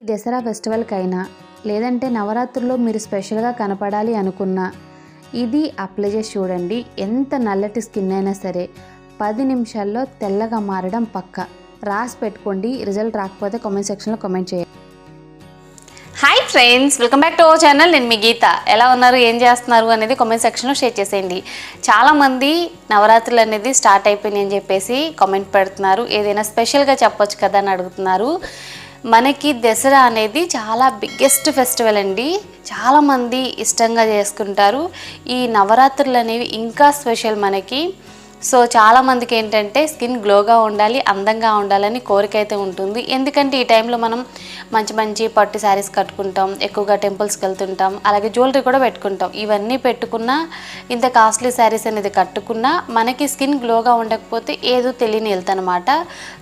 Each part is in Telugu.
దసరా ఫెస్టివల్కైనా లేదంటే నవరాత్రుల్లో మీరు స్పెషల్గా కనపడాలి అనుకున్నా ఇది అప్లై చేసి చూడండి. ఎంత నల్లటి స్కిన్ అయినా సరే 10 నిమిషాల్లో తెల్లగా మారడం పక్కా. రాసి పెట్టుకోండి. రిజల్ట్ రాకపోతే కామెంట్ సెక్షన్లో కామెంట్ చేయండి. Hi friends, welcome back to our channel. నేను మీ గీత. ఎలా ఉన్నారు, ఏం చేస్తున్నారు అనేది కామెంట్ సెక్షన్లో షేర్ చేసేయండి. చాలామంది నవరాత్రులు అనేది స్టార్ట్ అయిపోయినాయి అని చెప్పేసి కామెంట్ పెడుతున్నారు. ఏదైనా స్పెషల్గా చెప్పొచ్చు కదా అని అడుగుతున్నారు. మనకి దసరా అనేది చాలా బిగ్గెస్ట్ ఫెస్టివల్ అండి. చాలామంది ఇష్టంగా చేసుకుంటారు. ఈ నవరాత్రులు అనేవి ఇంకా స్పెషల్ మనకి. సో చాలామందికి ఏంటంటే స్కిన్ గ్లోగా ఉండాలి, అందంగా ఉండాలని కోరిక అయితే ఉంటుంది. ఎందుకంటే ఈ టైంలో మనం మంచి మంచి పట్టు శారీస్ కట్టుకుంటాం, ఎక్కువగా టెంపుల్స్కి వెళ్తుంటాం, అలాగే జ్యువెలరీ కూడా పెట్టుకుంటాం. ఇవన్నీ పెట్టుకున్నా, ఇంత కాస్ట్లీ శారీస్ అనేది కట్టుకున్నా మనకి స్కిన్ గ్లోగా ఉండకపోతే ఏదో తెలియని వెళ్తానమాట.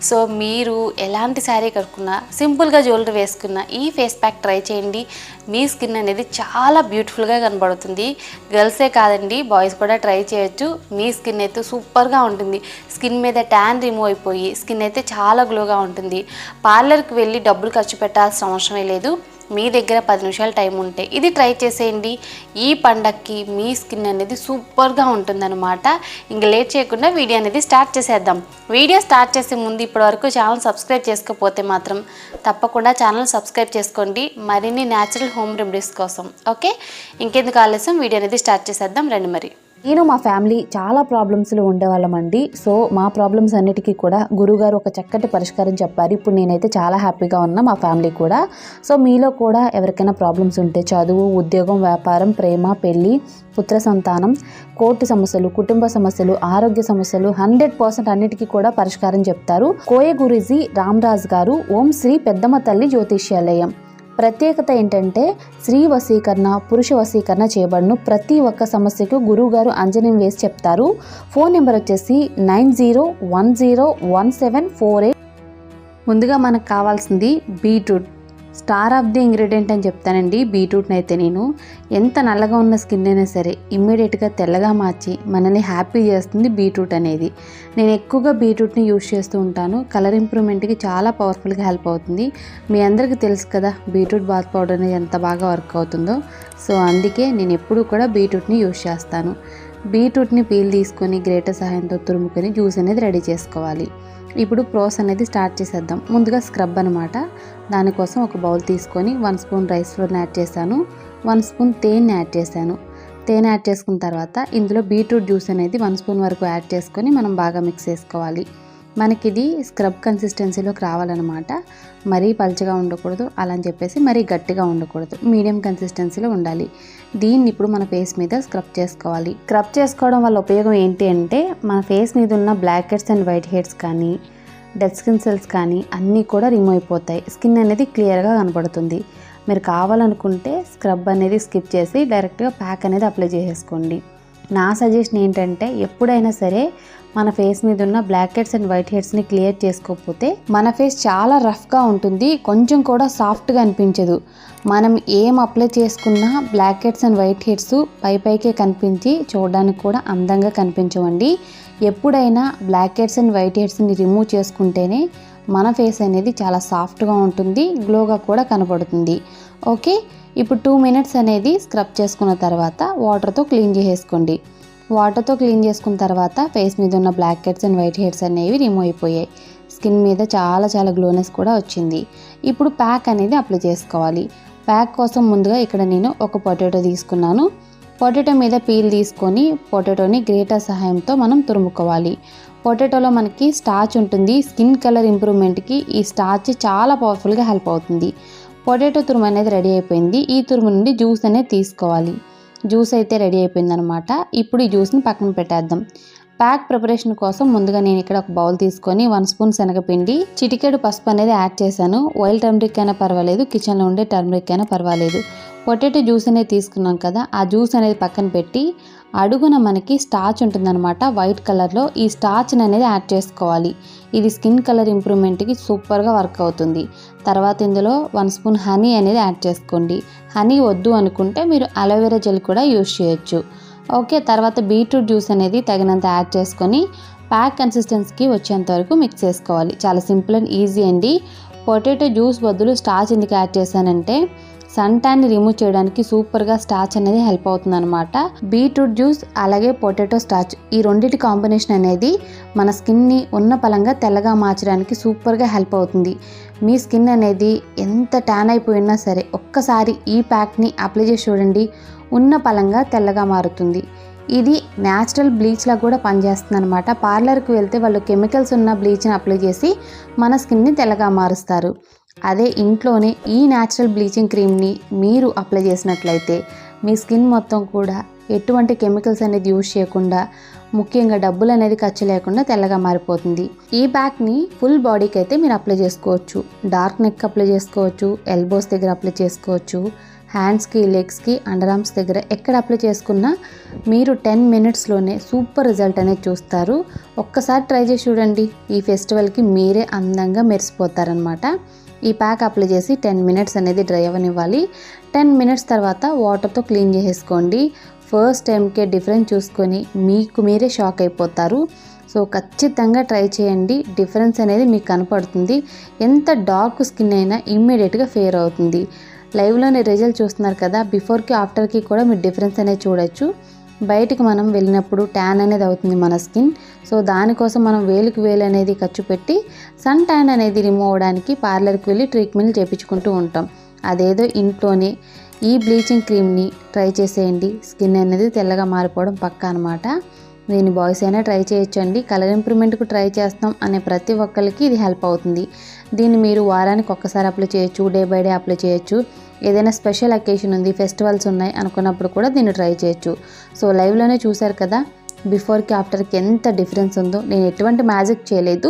సో మీరు ఎలాంటి శారీ కట్టుకున్నా, సింపుల్గా జ్యువెలరీ వేసుకున్నా ఈ ఫేస్ ప్యాక్ ట్రై చేయండి. మీ స్కిన్ అనేది చాలా బ్యూటిఫుల్గా కనబడుతుంది. గర్ల్సే కాదండి, బాయ్స్ కూడా ట్రై చేయొచ్చు. మీ స్కిన్ అయితే సూపర్గా ఉంటుంది. స్కిన్ మీద ట్యాన్ రిమూవ్ అయిపోయి స్కిన్ అయితే చాలా గ్లోగా ఉంటుంది. పార్లర్కి వెళ్ళి డబ్బులు ఖర్చు పెట్టాల్సిన అవసరమే లేదు. మీ దగ్గర 10 నిమిషాలు టైం ఉంటే ఇది ట్రై చేసేయండి. ఈ పండగకి మీ స్కిన్ అనేది సూపర్గా ఉంటుందన్నమాట. ఇంక లేట్ చేయకుండా వీడియో అనేది స్టార్ట్ చేసేద్దాం. వీడియో స్టార్ట్ చేసే ముందు ఇప్పటివరకు ఛానల్ సబ్స్క్రైబ్ చేసుకోకపోతే మాత్రం తప్పకుండా ఛానల్ సబ్స్క్రైబ్ చేసుకోండి, మరిన్ని న్యాచురల్ హోమ్ రెమెడీస్ కోసం. ఓకే, ఇంకెందుకు ఆలస్యం, వీడియో అనేది స్టార్ట్ చేసేద్దాం రండి. మరి నేను మా ఫ్యామిలీ చాలా ప్రాబ్లమ్స్లో ఉండేవాళ్ళమండి. సో మా ప్రాబ్లమ్స్ అన్నిటికీ కూడా గురువుగారు ఒక చక్కటి పరిష్కారం చెప్పారు. ఇప్పుడు నేనైతే చాలా హ్యాపీగా ఉన్నా, మా ఫ్యామిలీ కూడా. సో మీలో కూడా ఎవరికైనా ప్రాబ్లమ్స్ ఉంటే, చదువు, ఉద్యోగం, వ్యాపారం, ప్రేమ, పెళ్ళి, పుత్ర సంతానం, కోర్టు సమస్యలు, కుటుంబ సమస్యలు, ఆరోగ్య సమస్యలు 100% అన్నిటికీ కూడా పరిష్కారం చెప్తారు. కోయ గురూజీ రామరాజ్ గారు ఓం శ్రీ పెద్దమ్మ తల్లి జ్యోతిష్యాలయం. ప్రత్యేకత ఏంటంటే స్త్రీ వశీకరణ, పురుష వశీకరణ చేయబడును. ప్రతి ఒక్క సమస్యకు గురువుగారు అంజనం వేసి చెప్తారు. ఫోన్ నెంబర్ వచ్చేసి 90101748. ముందుగా మనకు కావాల్సింది beetroot. Star of the ingredient అని చెప్తానండి బీట్రూట్ని. అయితే నేను ఎంత నల్లగా ఉన్న స్కిన్ అయినా సరే ఇమ్మీడియట్గా తెల్లగా మార్చి మనల్ని హ్యాపీ చేస్తుంది బీట్రూట్ అనేది. నేను ఎక్కువగా బీట్రూట్ని యూజ్ చేస్తూ ఉంటాను. కలర్ ఇంప్రూవ్మెంట్కి చాలా పవర్ఫుల్గా హెల్ప్ అవుతుంది. మీ అందరికీ తెలుసు కదా బీట్రూట్ బాత్ పౌడర్ అనేది ఎంత బాగా వర్క్ అవుతుందో. సో అందుకే నేను ఎప్పుడూ కూడా బీట్రూట్ని యూజ్ చేస్తాను. బీట్రూట్ని పీల్ తీసుకొని గ్రేటర్ సహాయంతో తురుముకొని జ్యూస్ అనేది రెడీ చేసుకోవాలి. ఇప్పుడు ప్రోస్ అనేది స్టార్ట్ చేసేద్దాం. ముందుగా స్క్రబ్ అనమాట. దానికోసం ఒక బౌల్ తీసుకొని 1 స్పూన్ రైస్ ఫ్లోర్ని యాడ్ చేశాను, 1 స్పూన్ తేనె యాడ్ చేశాను. తేనె యాడ్ చేసుకున్న తర్వాత ఇందులో బీట్రూట్ జ్యూస్ అనేది 1 స్పూన్ వరకు యాడ్ చేసుకొని మనం బాగా మిక్స్ చేసుకోవాలి. మనకి ఇది స్క్రబ్ కన్సిస్టెన్సీలోకి రావాలన్నమాట. మరీ పల్చగా ఉండకూడదు, అలా అని చెప్పేసి మరీ గట్టిగా ఉండకూడదు, మీడియం కన్సిస్టెన్సీలో ఉండాలి. దీన్ని ఇప్పుడు మన ఫేస్ మీద స్క్రబ్ చేసుకోవాలి. స్క్రబ్ చేసుకోవడం వల్ల ఉపయోగం ఏంటి అంటే మన ఫేస్ మీద ఉన్న black heads and white heads కానీ, డెడ్ స్కిన్ సెల్స్ కానీ అన్నీ కూడా రిమూవ్ అయిపోతాయి. స్కిన్ అనేది క్లియర్గా కనపడుతుంది. మీరు కావాలనుకుంటే స్క్రబ్ అనేది స్కిప్ చేసి డైరెక్ట్గా ప్యాక్ అనేది అప్లై చేసేసుకోండి. నా సజెషన్ ఏంటంటే ఎప్పుడైనా సరే మన ఫేస్ మీద ఉన్న బ్లాక్ హెడ్స్ అండ్ వైట్ హెడ్స్ని క్లియర్ చేసుకోకపోతే మన ఫేస్ చాలా రఫ్గా ఉంటుంది, కొంచెం కూడా సాఫ్ట్గా అనిపించదు. మనం ఏం అప్లై చేసుకున్నా black heads and white heads పైకే కనిపించి చూడడానికి కూడా అందంగా కనిపించవండి. ఎప్పుడైనా బ్లాక్ హెడ్స్ అండ్ వైట్ హెడ్స్ని రిమూవ్ చేసుకుంటేనే మన ఫేస్ అనేది చాలా సాఫ్ట్గా ఉంటుంది, గ్లోగా కూడా కనపడుతుంది. ఓకే, ఇప్పుడు 2 మినిట్స్ అనేది స్క్రబ్ చేసుకున్న తర్వాత వాటర్తో క్లీన్ చేసేసుకోండి. వాటర్తో క్లీన్ చేసుకున్న తర్వాత ఫేస్ మీద ఉన్న black heads and white heads అనేవి రిమూవ్ అయిపోయాయి. స్కిన్ మీద చాలా గ్లోనెస్ కూడా వచ్చింది. ఇప్పుడు ప్యాక్ అనేది అప్లై చేసుకోవాలి. ప్యాక్ కోసం ముందుగా ఇక్కడ నేను ఒక పొటాటో తీసుకున్నాను. పొటాటో మీద పీల్ తీసుకొని పొటాటోని గ్రేటర్ సహాయంతో మనం తురుముకోవాలి. పొటాటోలో మనకి స్టార్చ్ ఉంటుంది. స్కిన్ కలర్ ఇంప్రూవ్మెంట్కి ఈ స్టార్చ్ చాలా పవర్ఫుల్గా హెల్ప్ అవుతుంది. పొటాటో తురుము అనేది రెడీ అయిపోయింది. ఈ తురుము నుండి జ్యూస్ అనేది తీసుకోవాలి. జ్యూస్ అయితే రెడీ అయిపోయింది అనమాట. ఇప్పుడు ఈ జ్యూస్ని పక్కన పెట్టేద్దాం. ప్యాక్ ప్రిపరేషన్ కోసం ముందుగా నేను ఇక్కడ ఒక బౌల్ తీసుకొని 1 స్పూన్ శనగపిండి, చిటికెడు పసుపు అనేది యాడ్ చేశాను. వైల్డ్ టర్మరిక్ అయినా పర్వాలేదు, కిచెన్లో ఉండే టర్మరిక్ అయినా పర్వాలేదు. పొటాటో జ్యూస్ అనేది తీసుకున్నాం కదా, ఆ జ్యూస్ అనేది పక్కన పెట్టి అడుగున మనకి స్టార్చ్ ఉంటుందన్నమాట వైట్ కలర్లో. ఈ స్టార్చ్ని అనేది యాడ్ చేసుకోవాలి. ఇది స్కిన్ కలర్ ఇంప్రూవ్మెంట్కి సూపర్గా వర్క్ అవుతుంది. తర్వాత ఇందులో 1 స్పూన్ హనీ అనేది యాడ్ చేసుకోండి. హనీ వద్దు అనుకుంటే మీరు అలోవెరా జెల్ కూడా యూజ్ చేయొచ్చు. ఓకే, తర్వాత బీట్రూట్ జ్యూస్ అనేది తగినంత యాడ్ చేసుకొని ప్యాక్ కన్సిస్టెన్సీకి వచ్చేంత వరకు మిక్స్ చేసుకోవాలి. చాలా సింపుల్ అండ్ ఈజీ అండి. పొటాటో జ్యూస్ బదులు స్టార్చ్ ఎందుకు యాడ్ చేశానంటే సన్ ట్యాన్ని రిమూవ్ చేయడానికి సూపర్గా స్టార్చ్ అనేది హెల్ప్ అవుతుంది అనమాట. బీట్రూట్ జ్యూస్ అలాగే పొటాటో స్టార్చ్ ఈ రెండింటి కాంబినేషన్ అనేది మన స్కిన్ని ఉన్న పలంగా తెల్లగా మార్చడానికి సూపర్గా హెల్ప్ అవుతుంది. మీ స్కిన్ అనేది ఎంత ట్యాన్ అయిపోయినా సరే ఒక్కసారి ఈ ప్యాక్ని అప్లై చేసి చూడండి, ఉన్న పలంగా తెల్లగా మారుతుంది. ఇది న్యాచురల్ బ్లీచ్లా కూడా పనిచేస్తుంది అనమాట. పార్లర్కి వెళ్తే వాళ్ళు కెమికల్స్ ఉన్న బ్లీచ్ని అప్లై చేసి మన స్కిన్ని తెల్లగా మారుస్తారు. అదే ఇంట్లోనే ఈ న్యాచురల్ బ్లీచింగ్ క్రీమ్ని మీరు అప్లై చేసినట్లయితే మీ స్కిన్ మొత్తం కూడా ఎటువంటి కెమికల్స్ అనేది యూజ్ చేయకుండా, ముఖ్యంగా డబ్బులు అనేది ఖర్చు లేకుండా తెల్లగా మారిపోతుంది. ఈ ప్యాక్ని ఫుల్ బాడీకి అయితే మీరు అప్లై చేసుకోవచ్చు. డార్క్ నెక్ అప్లై చేసుకోవచ్చు, ఎల్బోస్ దగ్గర అప్లై చేసుకోవచ్చు, హ్యాండ్స్కి, లెగ్స్కి, అండర్ ఆర్మ్స్ దగ్గర ఎక్కడ అప్లై చేసుకున్నా మీరు 10 మినిట్స్లోనే సూపర్ రిజల్ట్ అనేది చూస్తారు. ఒక్కసారి ట్రై చేసి చూడండి, ఈ ఫెస్టివల్కి మీరే అందంగా మెరిసిపోతారనమాట. ఈ ప్యాక్ అప్లై చేసి 10 మినిట్స్ అనేది డ్రై అవ్వనివ్వాలి. 10 మినిట్స్ తర్వాత వాటర్తో క్లీన్ చేసేసుకోండి. ఫస్ట్ టైంకే డిఫరెన్స్ చూసుకొని మీకు మీరే షాక్ అయిపోతారు. సో ఖచ్చితంగా ట్రై చేయండి, డిఫరెన్స్ అనేది మీకు కనపడుతుంది. ఎంత డార్క్ స్కిన్ అయినా ఇమ్మీడియట్గా ఫేర్ అవుతుంది. లైవ్లోనే రిజల్ట్ చూస్తున్నారు కదా, బిఫోర్కి ఆఫ్టర్కి కూడా మీరు డిఫరెన్స్ అనేది చూడొచ్చు. బయటికి మనం వెళ్ళినప్పుడు ట్యాన్ అనేది అవుతుంది మన స్కిన్. సో దానికోసం మనం వేలుకి వేలు అనేది ఖర్చు పెట్టి సన్ ట్యాన్ అనేది రిమూవ్ అవ్వడానికి పార్లర్కి వెళ్ళి ట్రీట్మెంట్ చేయించుకుంటూ ఉంటాం. అదేదో ఇంట్లోనే ఈ బ్లీచింగ్ క్రీమ్ని ట్రై చేసేయండి, స్కిన్ అనేది తెల్లగా మారిపోవడం పక్కా అనమాట. దీన్ని బాయ్స్ అయినా ట్రై చేయొచ్చండి. కలర్ ఇంప్రూవ్మెంట్కు ట్రై చేస్తాం అనే ప్రతి ఒక్కరికి ఇది హెల్ప్ అవుతుంది. దీన్ని మీరు వారానికి ఒక్కసారి అప్లై చేయొచ్చు, డే బై డే అప్లై చేయొచ్చు. ఏదైనా స్పెషల్ అకేషన్ ఉంది, ఫెస్టివల్స్ ఉన్నాయి అనుకున్నప్పుడు కూడా దీన్ని ట్రై చేయొచ్చు. సో లైవ్లోనే చూశారు కదా బిఫోర్కి ఆఫ్టర్కి ఎంత డిఫరెన్స్ ఉందో. నేను ఎటువంటి మ్యాజిక్ చేయలేదు,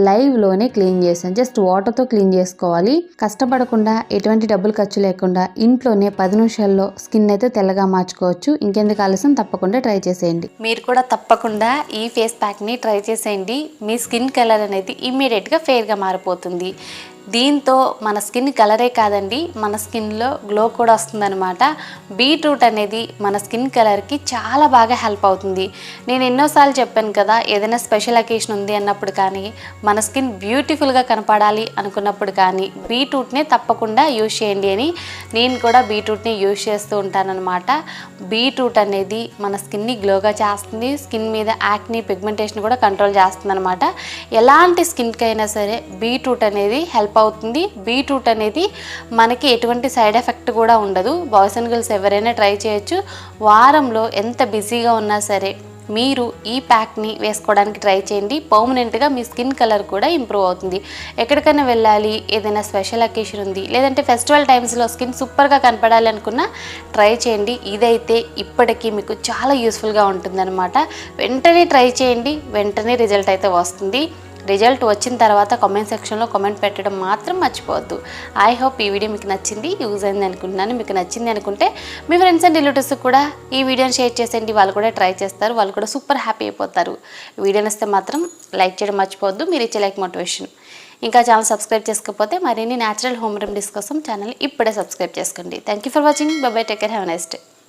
లైవ్లోనే క్లీన్ చేశాను. జస్ట్ వాటర్తో క్లీన్ చేసుకోవాలి. కష్టపడకుండా, ఎటువంటి డబ్బులు ఖర్చు లేకుండా ఇంట్లోనే 10 నిమిషాల్లో స్కిన్ అయితే తెల్లగా మార్చుకోవచ్చు. ఇంకెందుకు ఆలస్యం, తప్పకుండా ట్రై చేసేయండి. మీరు కూడా తప్పకుండా ఈ ఫేస్ ప్యాక్ని ట్రై చేసేయండి. మీ స్కిన్ కలర్ అనేది ఇమ్మీడియట్గా ఫెయిర్గా మారిపోతుంది. దీంతో మన స్కిన్ కలరే కాదండి, మన స్కిన్లో గ్లో కూడా వస్తుందన్నమాట. బీట్రూట్ అనేది మన స్కిన్ కలర్కి చాలా బాగా హెల్ప్ అవుతుంది. నేను ఎన్నోసార్లు చెప్పాను కదా, ఏదైనా స్పెషల్ అకేషన్ ఉంది అన్నప్పుడు కానీ, మన స్కిన్ బ్యూటిఫుల్గా కనపడాలి అనుకున్నప్పుడు కానీ బీట్రూట్ని తప్పకుండా యూజ్ చేయండి అని. నేను కూడా బీట్రూట్ని యూజ్ చేస్తూ ఉంటానన్నమాట. బీట్రూట్ అనేది మన స్కిన్ని గ్లోగా చేస్తుంది, స్కిన్ మీద యాక్ని, పిగ్మెంటేషన్ కూడా కంట్రోల్ చేస్తుంది అనమాట. ఎలాంటి స్కిన్కి అయినా సరే బీట్రూట్ అనేది హెల్ప్ అవుతుంది. బీట్రూట్ అనేది మనకి ఎటువంటి సైడ్ ఎఫెక్ట్ కూడా ఉండదు. బాయ్స్ అండ్ గర్ల్స్ ఎవరైనా ట్రై చేయొచ్చు. వారంలో ఎంత బిజీగా ఉన్నా సరే మీరు ఈ ప్యాక్ని వేసుకోవడానికి ట్రై చేయండి. పర్మనెంట్గా మీ స్కిన్ కలర్ కూడా ఇంప్రూవ్ అవుతుంది. ఎక్కడికైనా వెళ్ళాలి, ఏదైనా స్పెషల్ అకేషన్ ఉంది, లేదంటే ఫెస్టివల్ టైమ్స్లో స్కిన్ సూపర్గా కనపడాలి అనుకున్నా ట్రై చేయండి. ఇదైతే ఇప్పటికీ మీకు చాలా యూస్ఫుల్గా ఉంటుందన్నమాట. వెంటనే ట్రై చేయండి, వెంటనే రిజల్ట్ అయితే వస్తుంది. రిజల్ట్ వచ్చిన తర్వాత కామెంట్ సెక్షన్లో కామెంట్ పెట్టడం మాత్రం మర్చిపోవద్దు. ఐ హోప్ ఈ వీడియో మీకు నచ్చింది, యూజ్ అయింది అనుకుంటున్నాను. మీకు నచ్చింది అనుకుంటే మీ ఫ్రెండ్స్ అండ్ రిలేటివ్స్కి కూడా ఈ వీడియోని షేర్ చేసేయండి. వాళ్ళు కూడా ట్రై చేస్తారు, వాళ్ళు కూడా సూపర్ హ్యాపీ అయిపోతారు. వీడియో నచ్చితే మాత్రం లైక్ చేయడం మర్చిపోవద్దు. మీరు ఇచ్చే లైక్ మోటివేషన్. ఇంకా ఛానల్ సబ్స్క్రైబ్ చేసుకోకపోతే మరిన్ని న్యాచురల్ హోమ్ రెమెడీస్ కోసం ఛానల్ ఇప్పుడే సబ్స్క్రైబ్ చేసుకోండి. Thank you for watching. By by, take care, have a nice day.